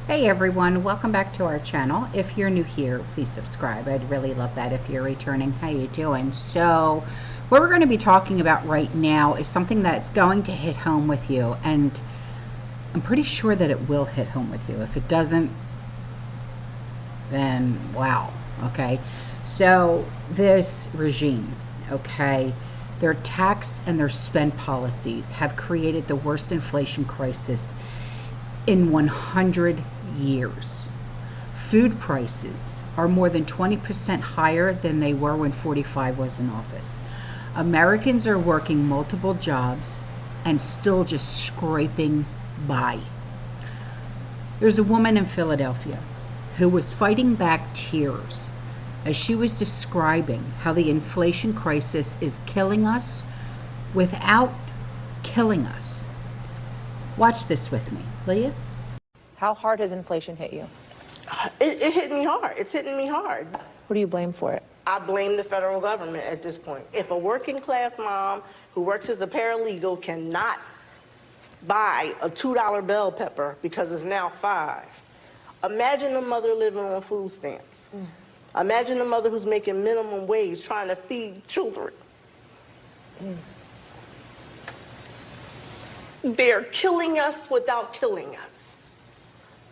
Hey everyone, welcome back to our channel. If you're new here, please subscribe. I'd really love that if you're returning. How you doing? So what we're going to be talking about right now is something that's going to hit home with you, and I'm pretty sure that it will hit home with you. If it doesn't, then wow. Okay, so this regime, okay, their tax and their spend policies have created the worst inflation crisis in 100 years. Food prices are more than 20% higher than they were when 45 was in office. Americans are working multiple jobs and still just scraping by. There's a woman in Philadelphia who was fighting back tears as she was describing how the inflation crisis is killing us without killing us. Watch this with me, will you? How hard has inflation hit you? It hit me hard. It's hitting me hard. Who do you blame for it? I blame the federal government at this point. If a working class mom who works as a paralegal cannot buy a $2 bell pepper because it's now $5, imagine a mother living on food stamps. Imagine a mother who's making minimum wage trying to feed children. They're killing us without killing us.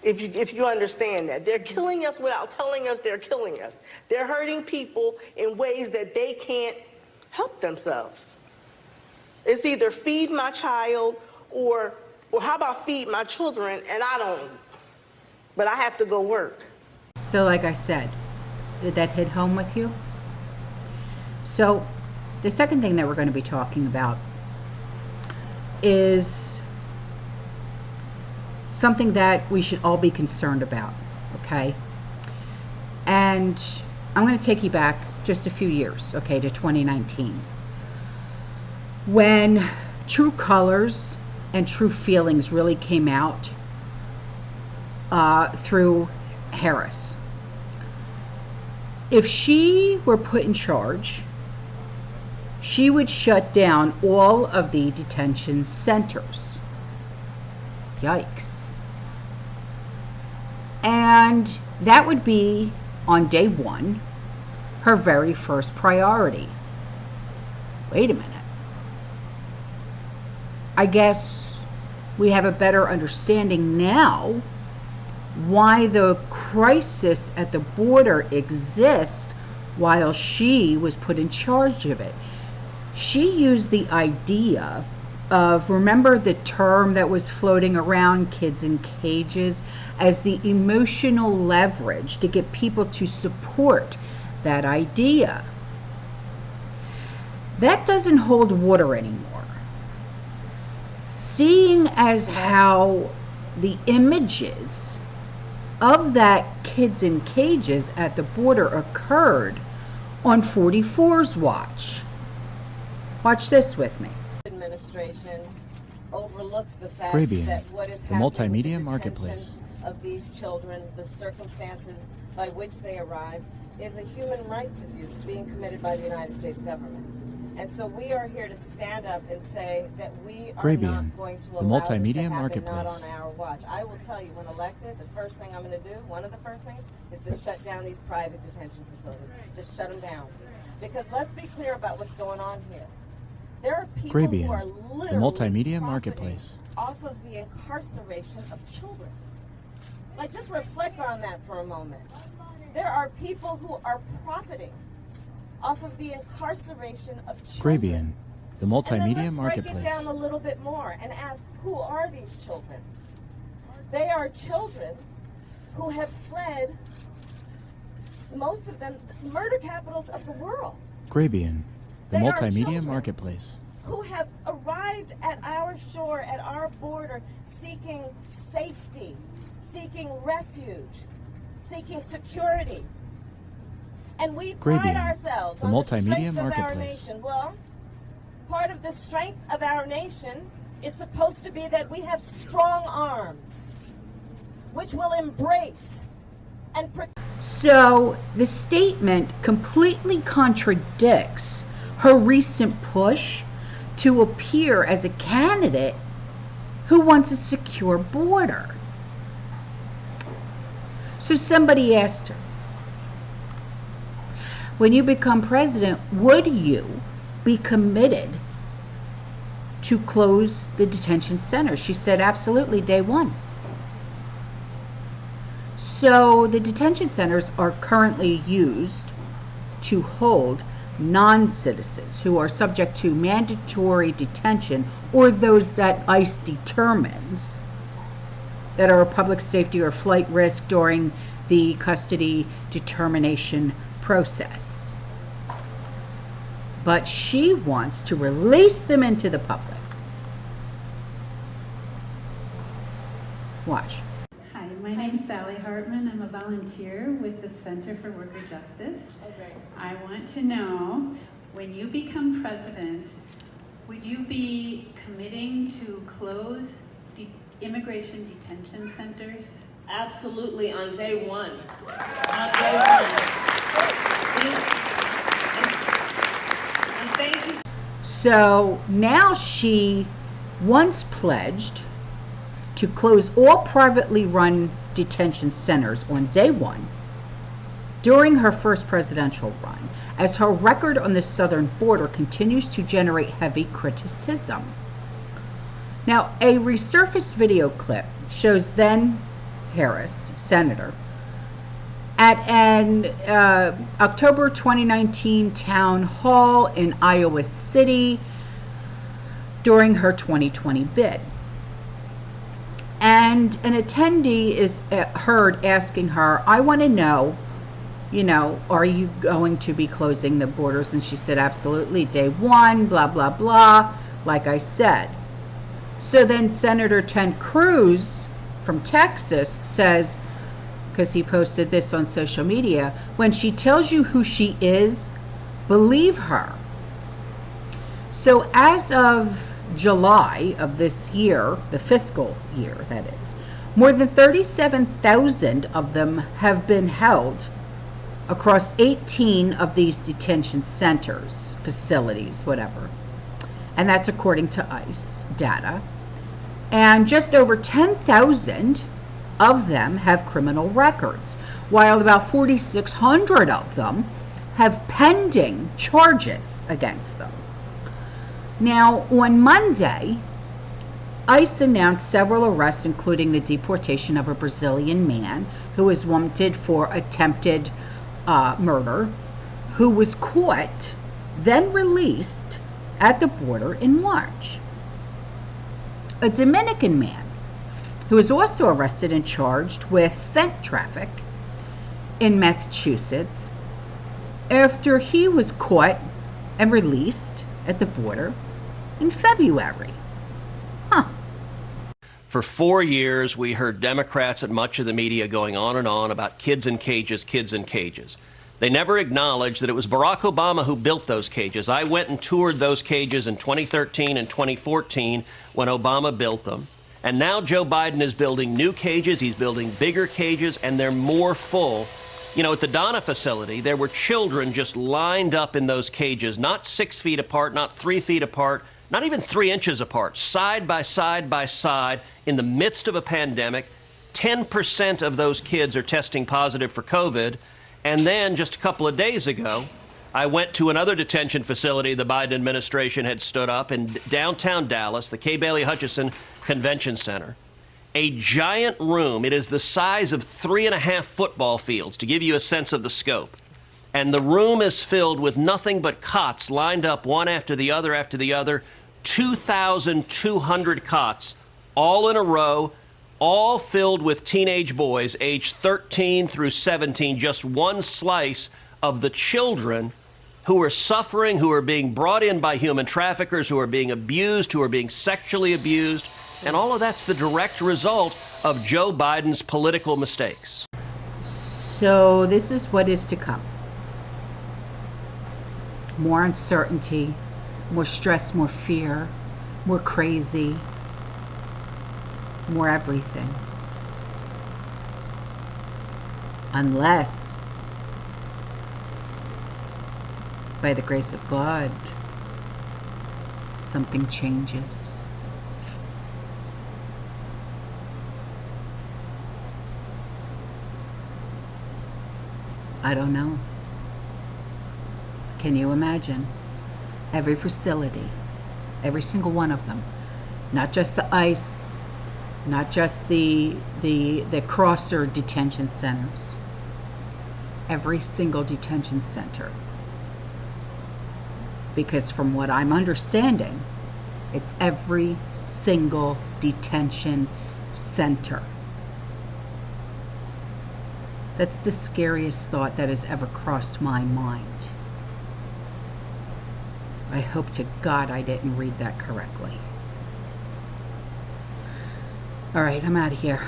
If you understand that. They're killing us without telling us they're killing us. They're hurting people in ways that they can't help themselves. It's either feed my child or how about feed my children and I don't, but I have to go work. So like I said, did that hit home with you? So the second thing that we're going to be talking about is something that we should all be concerned about, okay? And I'm going to take you back just a few years, okay, to 2019, when true colors and true feelings really came out through Harris. If she were put in charge, she would shut down all of the detention centers. Yikes. And that would be, on day one, her very first priority. Wait a minute. I guess we have a better understanding now why the crisis at the border exists while she was put in charge of it. She used the idea of, remember the term that was floating around, kids in cages, as the emotional leverage to get people to support that idea. That doesn't hold water anymore. Seeing as how the images of that kids in cages at the border occurred on 44's watch. Watch this with me. Administration overlooks the fact Gravy, that what is the happening multimedia with the marketplace. detention of these children, the circumstances by which they arrive, is a human rights abuse being committed by the United States government. And so we are here to stand up and say that we are not going to the allow this to multimedia happen, marketplace. not on our watch. I will tell you, when elected, the first thing I'm going to do, one of the first things, is to shut down these private detention facilities. Just shut them down. Because let's be clear about what's going on here. There are people who are literally the multimedia profiting marketplace. off of the incarceration of children. Like, just reflect on that for a moment. There are people who are profiting off of the incarceration of children. The multimedia and then let's marketplace. break it down a little bit more and ask, who are these children? They are children who have fled, most of them, murder capitals of the world. The They are multimedia children marketplace. who have arrived at our shore, at our border, seeking safety, seeking refuge, seeking security. And we pride ourselves the on the multimedia strength of our marketplace. nation. Well, part of the strength of our nation is supposed to be that we have strong arms, which will embrace and protect. So the statement completely contradicts her recent push to appear as a candidate who wants a secure border. So somebody asked her, when you become president, would you be committed to close the detention center? She said, absolutely, day one. So the detention centers are currently used to hold non-citizens who are subject to mandatory detention, or those that ICE determines that are a public safety or flight risk during the custody determination process. But she wants to release them into the public. Watch. Hi, my name is Sally Hartman. I'm a volunteer with the Center for Worker Justice. I want to know, when you become president, would you be committing to close immigration detention centers? Absolutely, on day one. On day one. And thank you. So now she once pledged to close all privately run detention centers on day one during her first presidential run, as her record on the southern border continues to generate heavy criticism. Now, a resurfaced video clip shows then Harris, senator, at an October 2019 town hall in Iowa City during her 2020 bid. And an attendee is heard asking her, I want to know, are you going to be closing the borders? And she said, absolutely, day one, blah, blah, blah, like I said. So then Senator Ted Cruz from Texas says, because he posted this on social media, when she tells you who she is, believe her. So as of July of this year, the fiscal year that is, more than 37,000 of them have been held across 18 of these detention centers, facilities, whatever. And that's according to ICE data. And just over 10,000 of them have criminal records, while about 4,600 of them have pending charges against them. Now, on Monday, ICE announced several arrests, including the deportation of a Brazilian man who was wanted for attempted murder, who was caught, then released at the border in March. A Dominican man who was also arrested and charged with fentanyl traffic in Massachusetts after he was caught and released at the border in February. For 4 years, we heard Democrats and much of the media going on and on about kids in cages, kids in cages. They never acknowledged that it was Barack Obama who built those cages. I went and toured those cages in 2013 and 2014 when Obama built them. And now Joe Biden is building new cages, he's building bigger cages, and they're more full. At the Donna facility, there were children just lined up in those cages, not 6 feet apart, not 3 feet apart, not even 3 inches apart, side by side by side, in the midst of a pandemic. 10% of those kids are testing positive for COVID. And then just a couple of days ago, I went to another detention facility the Biden administration had stood up in downtown Dallas, the K. Bailey Hutchison Convention Center. A giant room. It is the size of 3.5 football fields, to give you a sense of the scope. And the room is filled with nothing but cots lined up one after the other, 2,200 cots, all in a row, all filled with teenage boys aged 13 through 17, just one slice of the children who are suffering, who are being brought in by human traffickers, who are being abused, who are being sexually abused. And all of that's the direct result of Joe Biden's political mistakes. So this is what is to come. More uncertainty, more stress, more fear, more crazy, more everything. Unless, by the grace of God, something changes. I don't know. Can you imagine? Every facility, every single one of them, not just the ICE, not just the crosser detention centers, every single detention center. Because from what I'm understanding, it's every single detention center. That's the scariest thought that has ever crossed my mind. I hope to God I didn't read that correctly. All right, I'm out of here.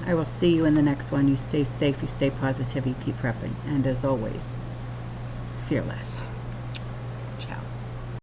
I will see you in the next one. You stay safe, you stay positive, you keep prepping. And as always, fearless.